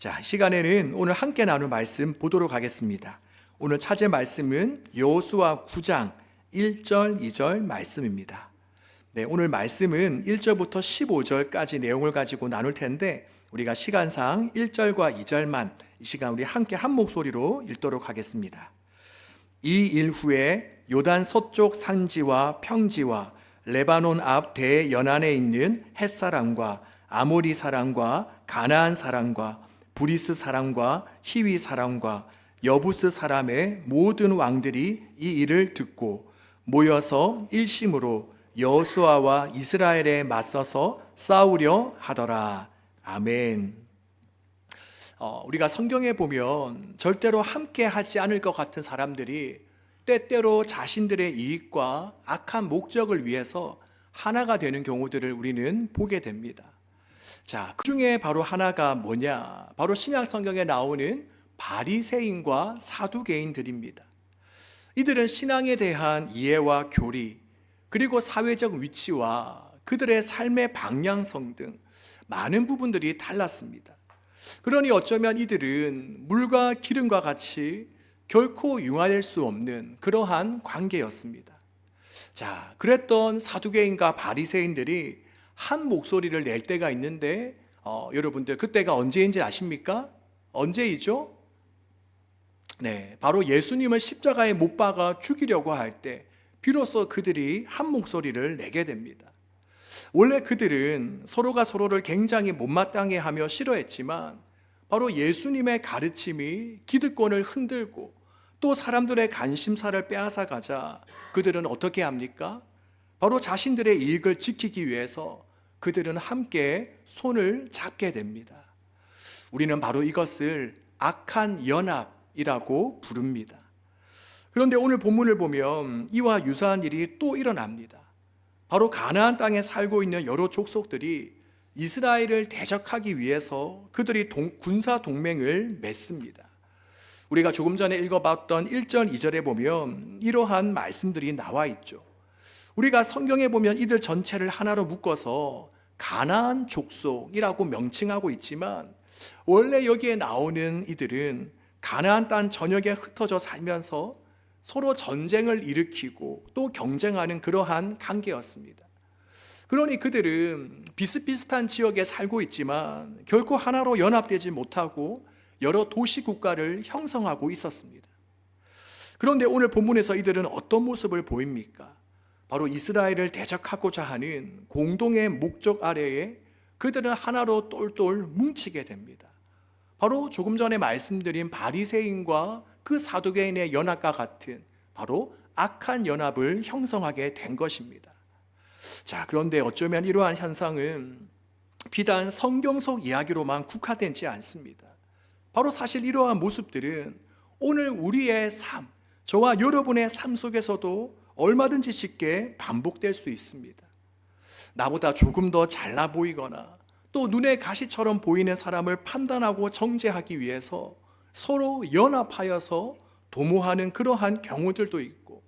자, 이 시간에는 오늘 함께 나눌 말씀 보도록 하겠습니다. 오늘 찾을 말씀은 여호수아 9장 1절, 2절 말씀입니다. 네, 오늘 말씀은 1절부터 15절까지 내용을 가지고 나눌 텐데 우리가 시간상 1절과 2절만 이 시간 우리 함께 한 목소리로 읽도록 하겠습니다. 이 일 후에 요단 서쪽 산지와 평지와 레바논 앞 대연안에 있는 헷사람과 아모리 사람과 가나안 사람과 브리스 사람과 히위 사람과 여부스 사람의 모든 왕들이 이 일을 듣고 모여서 일심으로 여호수아와 이스라엘에 맞서서 싸우려 하더라. 아멘. 우리가 성경에 보면 절대로 함께 하지 않을 것 같은 사람들이 때때로 자신들의 이익과 악한 목적을 위해서 하나가 되는 경우들을 우리는 보게 됩니다. 자, 그 중에 바로 하나가 뭐냐? 바로 신약 성경에 나오는 바리새인과 사두개인들입니다. 이들은 신앙에 대한 이해와 교리, 그리고 사회적 위치와 그들의 삶의 방향성 등 많은 부분들이 달랐습니다. 그러니 어쩌면 이들은 물과 기름과 같이 결코 융화될 수 없는 그러한 관계였습니다. 자, 그랬던 사두개인과 바리새인들이 한 목소리를 낼 때가 있는데 여러분들 그때가 언제인지 아십니까? 언제이죠? 네, 바로 예수님을 십자가에 못 박아 죽이려고 할 때 비로소 그들이 한 목소리를 내게 됩니다. 원래 그들은 서로가 서로를 굉장히 못마땅해 하며 싫어했지만 바로 예수님의 가르침이 기득권을 흔들고 또 사람들의 관심사를 빼앗아 가자 그들은 어떻게 합니까? 바로 자신들의 이익을 지키기 위해서 그들은 함께 손을 잡게 됩니다. 우리는 바로 이것을 악한 연합이라고 부릅니다. 그런데 오늘 본문을 보면 이와 유사한 일이 또 일어납니다. 바로 가나안 땅에 살고 있는 여러 족속들이 이스라엘을 대적하기 위해서 그들이 군사 동맹을 맺습니다. 우리가 조금 전에 읽어봤던 1절, 2절에 보면 이러한 말씀들이 나와 있죠. 우리가 성경에 보면 이들 전체를 하나로 묶어서 가나안 족속이라고 명칭하고 있지만 원래 여기에 나오는 이들은 가나안 땅 전역에 흩어져 살면서 서로 전쟁을 일으키고 또 경쟁하는 그러한 관계였습니다. 그러니 그들은 비슷비슷한 지역에 살고 있지만 결코 하나로 연합되지 못하고 여러 도시 국가를 형성하고 있었습니다. 그런데 오늘 본문에서 이들은 어떤 모습을 보입니까? 바로 이스라엘을 대적하고자 하는 공동의 목적 아래에 그들은 하나로 똘똘 뭉치게 됩니다. 바로 조금 전에 말씀드린 바리새인과 그 사두개인의 연합과 같은 바로 악한 연합을 형성하게 된 것입니다. 자, 그런데 어쩌면 이러한 현상은 비단 성경 속 이야기로만 국한되지 않습니다. 바로 사실 이러한 모습들은 오늘 우리의 삶, 저와 여러분의 삶 속에서도 얼마든지 쉽게 반복될 수 있습니다. 나보다 조금 더 잘나 보이거나 또 눈에 가시처럼 보이는 사람을 판단하고 정죄하기 위해서 서로 연합하여서 도모하는 그러한 경우들도 있고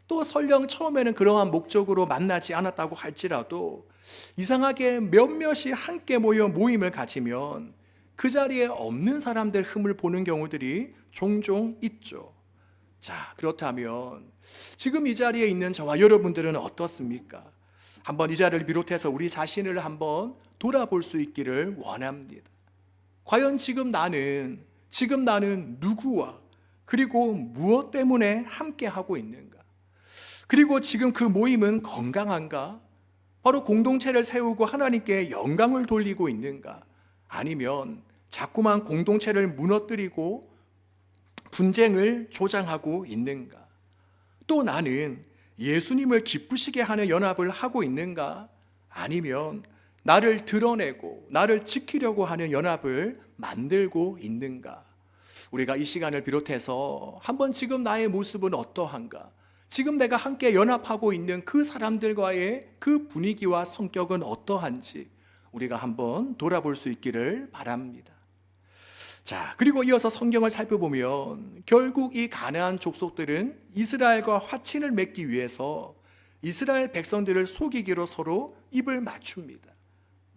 또 설령 처음에는 그러한 목적으로 만나지 않았다고 할지라도 이상하게 몇몇이 함께 모여 모임을 가지면 그 자리에 없는 사람들 흠을 보는 경우들이 종종 있죠. 자, 그렇다면 지금 이 자리에 있는 저와 여러분들은 어떻습니까? 한번 이 자리를 비롯해서 우리 자신을 한번 돌아볼 수 있기를 원합니다. 과연 지금 나는 누구와 그리고 무엇 때문에 함께 하고 있는가? 그리고 지금 그 모임은 건강한가? 바로 공동체를 세우고 하나님께 영광을 돌리고 있는가? 아니면 자꾸만 공동체를 무너뜨리고 분쟁을 조장하고 있는가? 또 나는 예수님을 기쁘시게 하는 연합을 하고 있는가? 아니면 나를 드러내고 나를 지키려고 하는 연합을 만들고 있는가? 우리가 이 시간을 비롯해서 한번 지금 나의 모습은 어떠한가? 지금 내가 함께 연합하고 있는 그 사람들과의 그 분위기와 성격은 어떠한지 우리가 한번 돌아볼 수 있기를 바랍니다. 자, 그리고 이어서 성경을 살펴보면 결국 이 가나안 족속들은 이스라엘과 화친을 맺기 위해서 이스라엘 백성들을 속이기로 서로 입을 맞춥니다.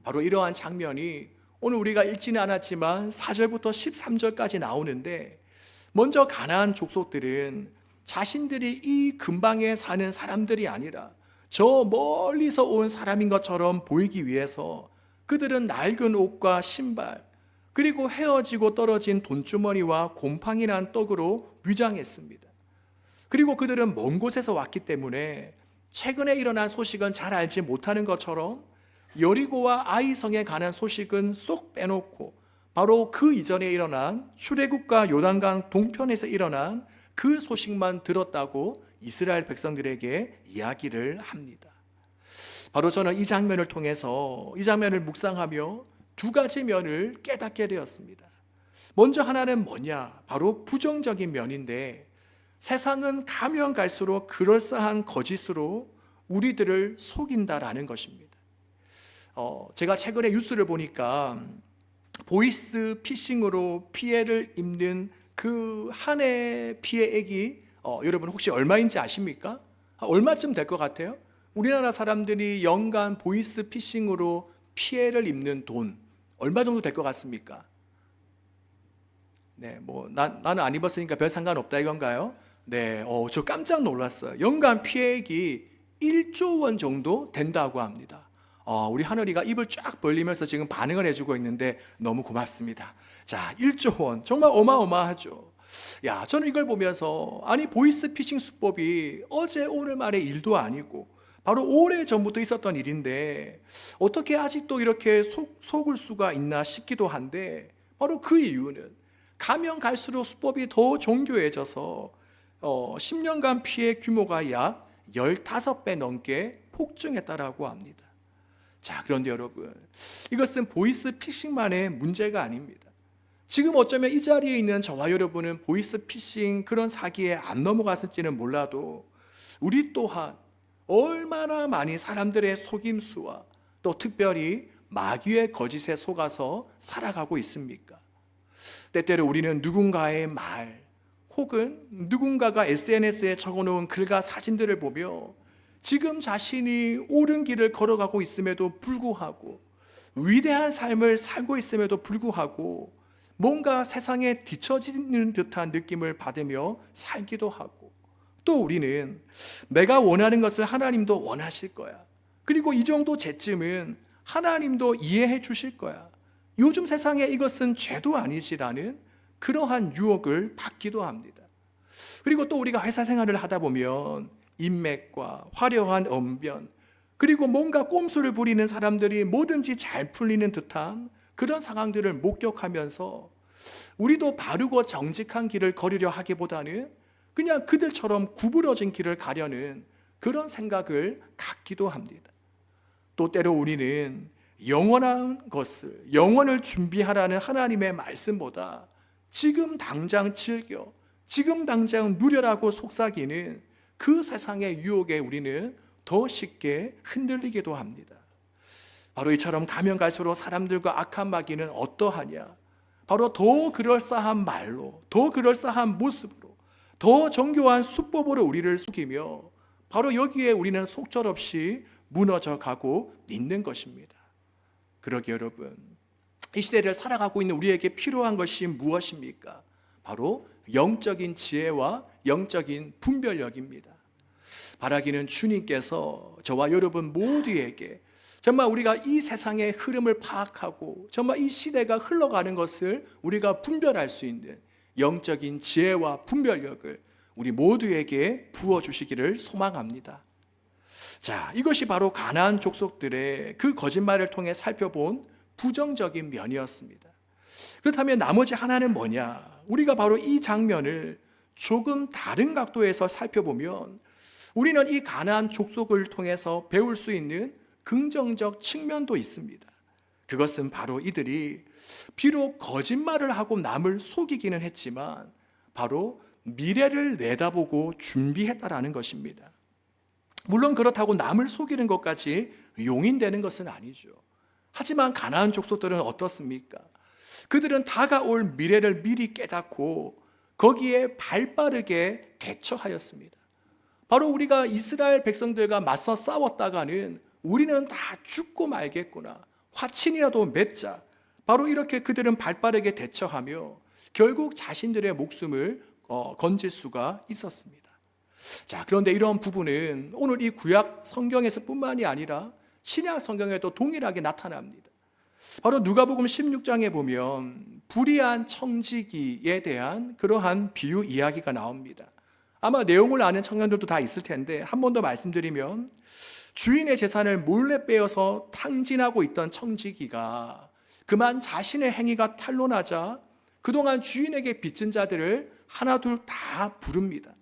바로 이러한 장면이 오늘 우리가 읽지는 않았지만 4절부터 13절까지 나오는데, 먼저 가나안 족속들은 자신들이 이 근방에 사는 사람들이 아니라 저 멀리서 온 사람인 것처럼 보이기 위해서 그들은 낡은 옷과 신발, 그리고 헤어지고 떨어진 돈주머니와 곰팡이 난 떡으로 위장했습니다. 그리고 그들은 먼 곳에서 왔기 때문에 최근에 일어난 소식은 잘 알지 못하는 것처럼 여리고와 아이성에 관한 소식은 쏙 빼놓고 바로 그 이전에 일어난 출애굽과 요단강 동편에서 일어난 그 소식만 들었다고 이스라엘 백성들에게 이야기를 합니다. 바로 저는 이 장면을 통해서, 이 장면을 묵상하며 두 가지 면을 깨닫게 되었습니다. 먼저 하나는 뭐냐? 바로 부정적인 면인데, 세상은 가면 갈수록 그럴싸한 거짓으로 우리들을 속인다라는 것입니다. 제가 최근에 뉴스를 보니까 보이스 피싱으로 피해를 입는 그 한 해 피해액이 여러분 혹시 얼마인지 아십니까? 얼마쯤 될 것 같아요? 우리나라 사람들이 연간 보이스 피싱으로 피해를 입는 돈 얼마 정도 될 것 같습니까? 네, 나는 안 입었으니까 별 상관없다 이건가요? 네, 저 깜짝 놀랐어요. 연간 피해액이 1조 원 정도 된다고 합니다. 우리 하늘이가 입을 쫙 벌리면서 지금 반응을 해주고 있는데 너무 고맙습니다. 자, 1조 원 정말 어마어마하죠. 야, 저는 이걸 보면서 아니 보이스 피싱 수법이 어제 오늘 말의 일도 아니고 바로 오래 전부터 있었던 일인데 어떻게 아직도 이렇게 속을 수가 있나 싶기도 한데, 바로 그 이유는 가면 갈수록 수법이 더 정교해져서 10년간 피해 규모가 약 15배 넘게 폭증했다라고 합니다. 자, 그런데 여러분, 이것은 보이스 피싱만의 문제가 아닙니다. 지금 어쩌면 이 자리에 있는 저와 여러분은 보이스 피싱 그런 사기에 안 넘어갔을지는 몰라도 우리 또한 얼마나 많이 사람들의 속임수와 또 특별히 마귀의 거짓에 속아서 살아가고 있습니까? 때때로 우리는 누군가의 말 혹은 누군가가 SNS에 적어놓은 글과 사진들을 보며 지금 자신이 옳은 길을 걸어가고 있음에도 불구하고, 위대한 삶을 살고 있음에도 불구하고 뭔가 세상에 뒤처지는 듯한 느낌을 받으며 살기도 하고, 또 우리는 내가 원하는 것을 하나님도 원하실 거야, 그리고 이 정도 죄쯤은 하나님도 이해해 주실 거야, 요즘 세상에 이것은 죄도 아니지라는 그러한 유혹을 받기도 합니다. 그리고 또 우리가 회사 생활을 하다 보면 인맥과 화려한 언변, 그리고 뭔가 꼼수를 부리는 사람들이 뭐든지 잘 풀리는 듯한 그런 상황들을 목격하면서 우리도 바르고 정직한 길을 걸으려 하기보다는 그냥 그들처럼 구부러진 길을 가려는 그런 생각을 갖기도 합니다. 또 때로 우리는 영원한 것을, 영원을 준비하라는 하나님의 말씀보다 지금 당장 즐겨, 지금 당장 누려라고 속삭이는 그 세상의 유혹에 우리는 더 쉽게 흔들리기도 합니다. 바로 이처럼 가면 갈수록 사람들과 악한 마귀는 어떠하냐? 바로 더 그럴싸한 말로, 더 그럴싸한 모습으로, 더 정교한 수법으로 우리를 속이며 바로 여기에 우리는 속절없이 무너져 가고 있는 것입니다. 그러게 여러분, 이 시대를 살아가고 있는 우리에게 필요한 것이 무엇입니까? 바로 영적인 지혜와 영적인 분별력입니다. 바라기는 주님께서 저와 여러분 모두에게 정말 우리가 이 세상의 흐름을 파악하고 정말 이 시대가 흘러가는 것을 우리가 분별할 수 있는 영적인 지혜와 분별력을 우리 모두에게 부어주시기를 소망합니다. 자, 이것이 바로 가나안 족속들의 그 거짓말을 통해 살펴본 부정적인 면이었습니다. 그렇다면 나머지 하나는 뭐냐? 우리가 바로 이 장면을 조금 다른 각도에서 살펴보면 우리는 이 가나안 족속을 통해서 배울 수 있는 긍정적 측면도 있습니다. 그것은 바로 이들이 비록 거짓말을 하고 남을 속이기는 했지만 바로 미래를 내다보고 준비했다라는 것입니다. 물론 그렇다고 남을 속이는 것까지 용인되는 것은 아니죠. 하지만 가나안 족속들은 어떻습니까? 그들은 다가올 미래를 미리 깨닫고 거기에 발빠르게 대처하였습니다. 바로 우리가 이스라엘 백성들과 맞서 싸웠다가는 우리는 다 죽고 말겠구나, 화친이라도 맺자, 바로 이렇게 그들은 발빠르게 대처하며 결국 자신들의 목숨을 건질 수가 있었습니다. 자, 그런데 이런 부분은 오늘 이 구약 성경에서뿐만이 아니라 신약 성경에도 동일하게 나타납니다. 바로 누가복음 16장에 보면 불의한 청지기에 대한 그러한 비유 이야기가 나옵니다. 아마 내용을 아는 청년들도 다 있을 텐데 한 번 더 말씀드리면, 주인의 재산을 몰래 빼어서 탕진하고 있던 청지기가 그만 자신의 행위가 탄로나자 그동안 주인에게 빚진 자들을 하나둘 다 부릅니다.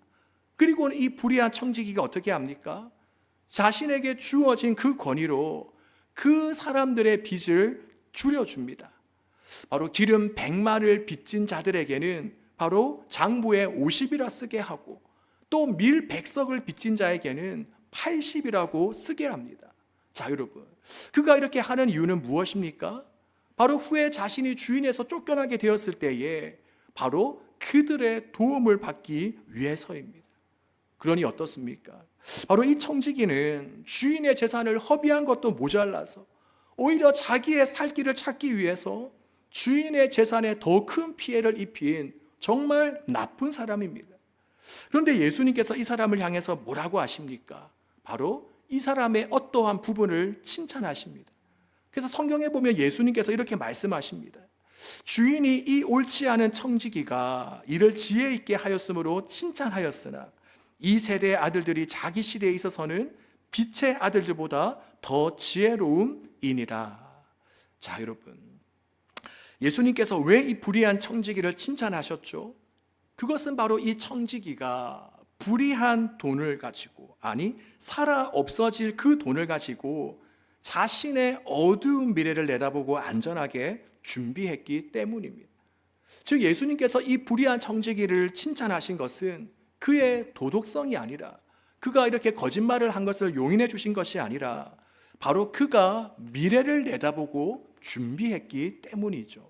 그리고 이 불의한 청지기가 어떻게 합니까? 자신에게 주어진 그 권위로 그 사람들의 빚을 줄여줍니다. 바로 기름 100마를 빚진 자들에게는 바로 장부에 50이라 쓰게 하고, 또 밀 100석을 빚진 자에게는 80이라고 쓰게 합니다. 자, 여러분, 그가 이렇게 하는 이유는 무엇입니까? 바로 후에 자신이 주인에서 쫓겨나게 되었을 때에 바로 그들의 도움을 받기 위해서입니다. 그러니 어떻습니까? 바로 이 청지기는 주인의 재산을 허비한 것도 모자라서 오히려 자기의 살 길을 찾기 위해서 주인의 재산에 더 큰 피해를 입힌 정말 나쁜 사람입니다. 그런데 예수님께서 이 사람을 향해서 뭐라고 하십니까? 바로 이 사람의 어떠한 부분을 칭찬하십니다. 그래서 성경에 보면 예수님께서 이렇게 말씀하십니다. 주인이 이 옳지 않은 청지기가 이를 지혜 있게 하였으므로 칭찬하였으나 이 세대의 아들들이 자기 시대에 있어서는 빛의 아들들보다 더 지혜로움이니라. 자, 여러분, 예수님께서 왜 이 불의한 청지기를 칭찬하셨죠? 그것은 바로 이 청지기가 불의한 돈을 가지고, 아니 살아 없어질 그 돈을 가지고 자신의 어두운 미래를 내다보고 안전하게 준비했기 때문입니다. 즉, 예수님께서 이 불의한 청지기를 칭찬하신 것은 그의 도덕성이 아니라, 그가 이렇게 거짓말을 한 것을 용인해 주신 것이 아니라 바로 그가 미래를 내다보고 준비했기 때문이죠.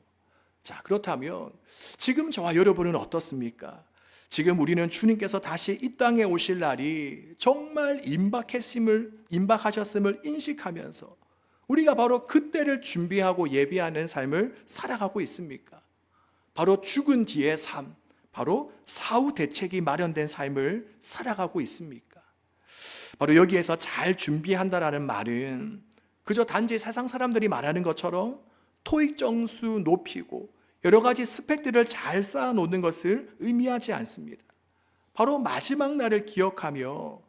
자, 그렇다면 지금 저와 여러분은 어떻습니까? 지금 우리는 주님께서 다시 이 땅에 오실 날이 정말 임박하셨음을 인식하면서 우리가 바로 그때를 준비하고 예비하는 삶을 살아가고 있습니까? 바로 죽은 뒤의 삶, 바로 사후 대책이 마련된 삶을 살아가고 있습니까? 바로 여기에서 잘 준비한다라는 말은 그저 단지 세상 사람들이 말하는 것처럼 토익 점수 높이고 여러 가지 스펙들을 잘 쌓아놓는 것을 의미하지 않습니다. 바로 마지막 날을 기억하며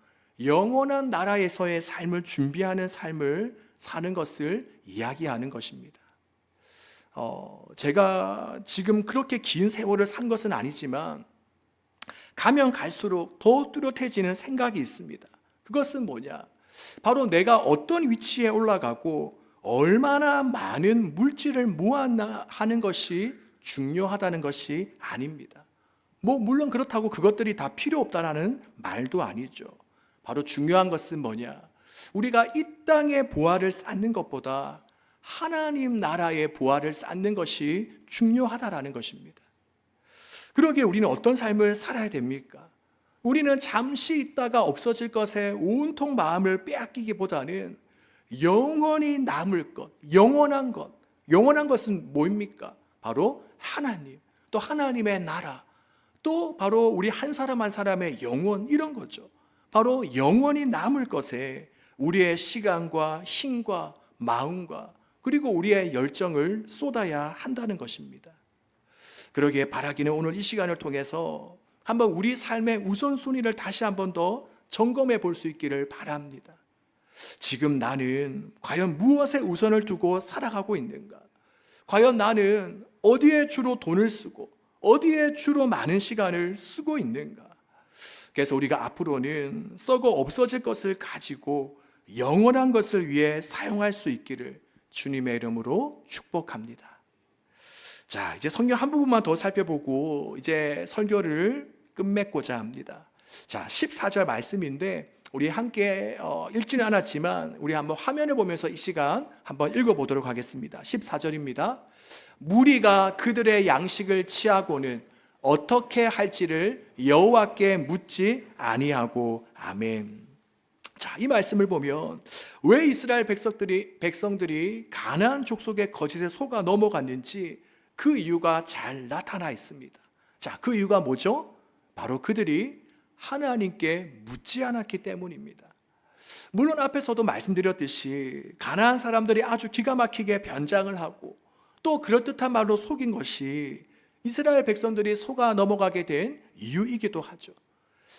영원한 나라에서의 삶을 준비하는 삶을 사는 것을 이야기하는 것입니다. 제가 지금 그렇게 긴 세월을 산 것은 아니지만 가면 갈수록 더 뚜렷해지는 생각이 있습니다. 그것은 뭐냐? 바로 내가 어떤 위치에 올라가고 얼마나 많은 물질을 모았나 하는 것이 중요하다는 것이 아닙니다. 물론 그렇다고 그것들이 다 필요 없다라는 말도 아니죠. 바로 중요한 것은 뭐냐? 우리가 이 땅의 보화를 쌓는 것보다 하나님 나라의 보화를 쌓는 것이 중요하다라는 것입니다. 그러기에 우리는 어떤 삶을 살아야 됩니까? 우리는 잠시 있다가 없어질 것에 온통 마음을 빼앗기기보다는 영원히 남을 것, 영원한 것은 뭐입니까? 바로 하나님, 또 하나님의 나라, 또 바로 우리 한 사람 한 사람의 영혼, 이런 거죠. 바로 영원히 남을 것에 우리의 시간과 힘과 마음과 그리고 우리의 열정을 쏟아야 한다는 것입니다. 그러기에 바라기는 오늘 이 시간을 통해서 한번 우리 삶의 우선순위를 다시 한번 더 점검해 볼 수 있기를 바랍니다. 지금 나는 과연 무엇에 우선을 두고 살아가고 있는가? 과연 나는 어디에 주로 돈을 쓰고 어디에 주로 많은 시간을 쓰고 있는가? 그래서 우리가 앞으로는 썩어 없어질 것을 가지고 영원한 것을 위해 사용할 수 있기를 주님의 이름으로 축복합니다. 자, 이제 성경 한 부분만 더 살펴보고 이제 설교를 끝맺고자 합니다. 자, 14절 말씀인데 우리 함께 읽지는 않았지만 우리 한번 화면을 보면서 이 시간 한번 읽어보도록 하겠습니다. 14절입니다. 무리가 그들의 양식을 취하고는 어떻게 할지를 여호와께 묻지 아니하고. 아멘. 자, 이 말씀을 보면 왜 이스라엘 백성들이 가나안 족속의 거짓에 속아 넘어갔는지 그 이유가 잘 나타나 있습니다. 자, 그 이유가 뭐죠? 바로 그들이 하나님께 묻지 않았기 때문입니다. 물론 앞에서도 말씀드렸듯이 가나안 사람들이 아주 기가 막히게 변장을 하고 또 그럴듯한 말로 속인 것이 이스라엘 백성들이 속아 넘어가게 된 이유이기도 하죠.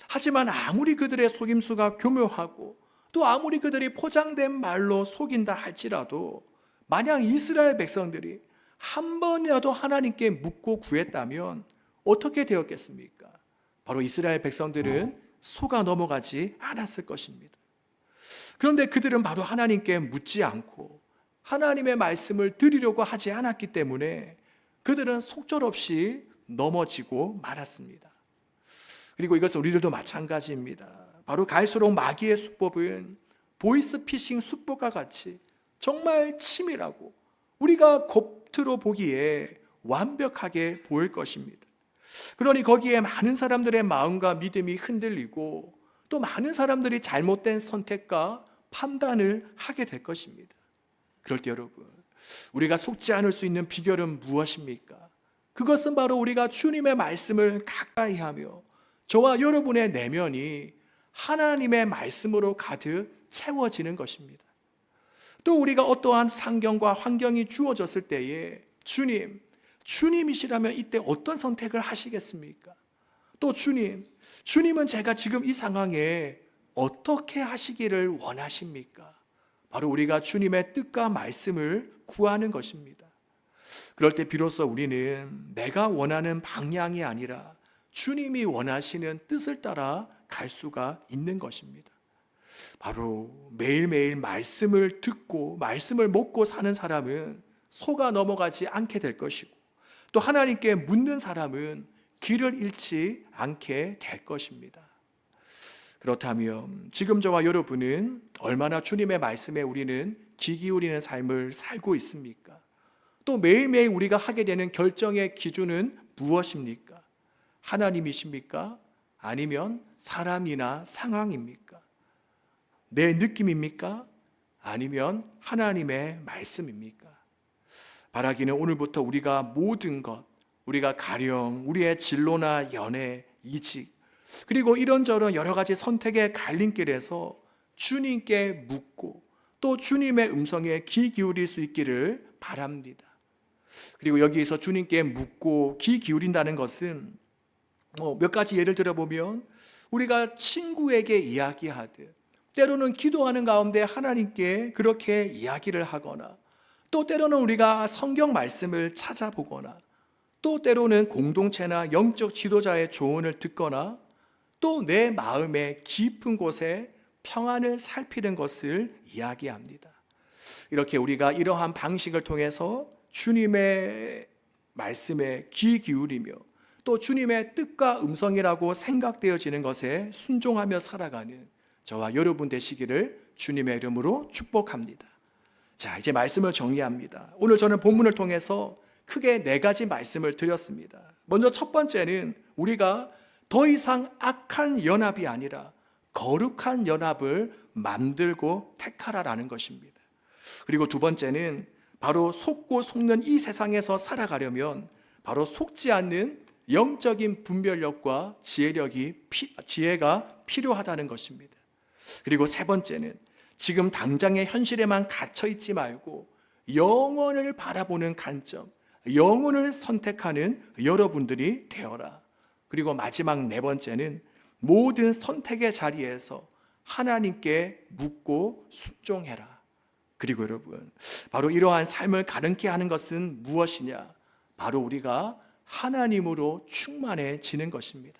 하지만 아무리 그들의 속임수가 교묘하고 또 아무리 그들이 포장된 말로 속인다 할지라도 만약 이스라엘 백성들이 한 번이라도 하나님께 묻고 구했다면 어떻게 되었겠습니까? 바로 이스라엘 백성들은 속아 넘어가지 않았을 것입니다. 그런데 그들은 바로 하나님께 묻지 않고 하나님의 말씀을 드리려고 하지 않았기 때문에 그들은 속절없이 넘어지고 말았습니다. 그리고 이것은 우리들도 마찬가지입니다. 바로 갈수록 마귀의 수법은 보이스피싱 수법과 같이 정말 치밀하고 우리가 겉으로 보기에 완벽하게 보일 것입니다. 그러니 거기에 많은 사람들의 마음과 믿음이 흔들리고 또 많은 사람들이 잘못된 선택과 판단을 하게 될 것입니다. 그럴 때 여러분, 우리가 속지 않을 수 있는 비결은 무엇입니까? 그것은 바로 우리가 주님의 말씀을 가까이 하며 저와 여러분의 내면이 하나님의 말씀으로 가득 채워지는 것입니다. 또 우리가 어떠한 상경과 환경이 주어졌을 때에 주님이시라면 이때 어떤 선택을 하시겠습니까? 또 주님은 제가 지금 이 상황에 어떻게 하시기를 원하십니까? 바로 우리가 주님의 뜻과 말씀을 구하는 것입니다. 그럴 때 비로소 우리는 내가 원하는 방향이 아니라 주님이 원하시는 뜻을 따라 갈 수가 있는 것입니다. 바로 매일매일 말씀을 듣고 말씀을 먹고 사는 사람은 속아 넘어가지 않게 될 것이고 또 하나님께 묻는 사람은 길을 잃지 않게 될 것입니다. 그렇다면 지금 저와 여러분은 얼마나 주님의 말씀에 우리는 귀 기울이는 삶을 살고 있습니까? 또 매일매일 우리가 하게 되는 결정의 기준은 무엇입니까? 하나님이십니까? 아니면 사람이나 상황입니까? 내 느낌입니까? 아니면 하나님의 말씀입니까? 바라기는 오늘부터 우리가 모든 것, 우리가 가령 우리의 진로나 연애, 이직, 그리고 이런저런 여러 가지 선택의 갈림길에서 주님께 묻고 또 주님의 음성에 귀 기울일 수 있기를 바랍니다. 그리고 여기에서 주님께 묻고 귀 기울인다는 것은 몇 가지 예를 들어보면 우리가 친구에게 이야기하듯 때로는 기도하는 가운데 하나님께 그렇게 이야기를 하거나 또 때로는 우리가 성경 말씀을 찾아보거나 또 때로는 공동체나 영적 지도자의 조언을 듣거나 또 내 마음의 깊은 곳에 평안을 살피는 것을 이야기합니다. 이렇게 우리가 이러한 방식을 통해서 주님의 말씀에 귀 기울이며 또 주님의 뜻과 음성이라고 생각되어지는 것에 순종하며 살아가는 저와 여러분 되시기를 주님의 이름으로 축복합니다. 자, 이제 말씀을 정리합니다. 오늘 저는 본문을 통해서 크게 4가지 말씀을 드렸습니다. 먼저 첫 번째는 우리가 더 이상 악한 연합이 아니라 거룩한 연합을 만들고 택하라라는 것입니다. 그리고 두 번째는 바로 속고 속는 이 세상에서 살아가려면 바로 속지 않는 영적인 분별력과 지혜가 필요하다는 것입니다. 그리고 세 번째는 지금 당장의 현실에만 갇혀 있지 말고 영혼을 바라보는 관점, 영혼을 선택하는 여러분들이 되어라. 그리고 마지막 4번째는 모든 선택의 자리에서 하나님께 묻고 순종해라. 그리고 여러분, 바로 이러한 삶을 가능케 하는 것은 무엇이냐? 바로 우리가 하나님으로 충만해지는 것입니다.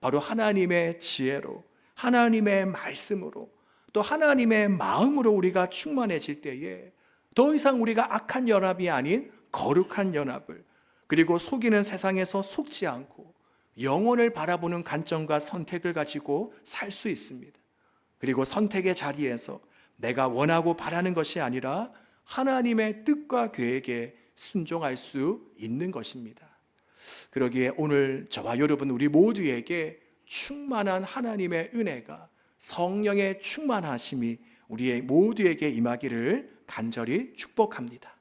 바로 하나님의 지혜로, 하나님의 말씀으로, 또 하나님의 마음으로 우리가 충만해질 때에 더 이상 우리가 악한 연합이 아닌 거룩한 연합을, 그리고 속이는 세상에서 속지 않고 영혼을 바라보는 관점과 선택을 가지고 살 수 있습니다. 그리고 선택의 자리에서 내가 원하고 바라는 것이 아니라 하나님의 뜻과 계획에 순종할 수 있는 것입니다. 그러기에 오늘 저와 여러분 우리 모두에게 충만한 하나님의 은혜가 성령의 충만하심이 우리의 모두에게 임하기를 간절히 축복합니다.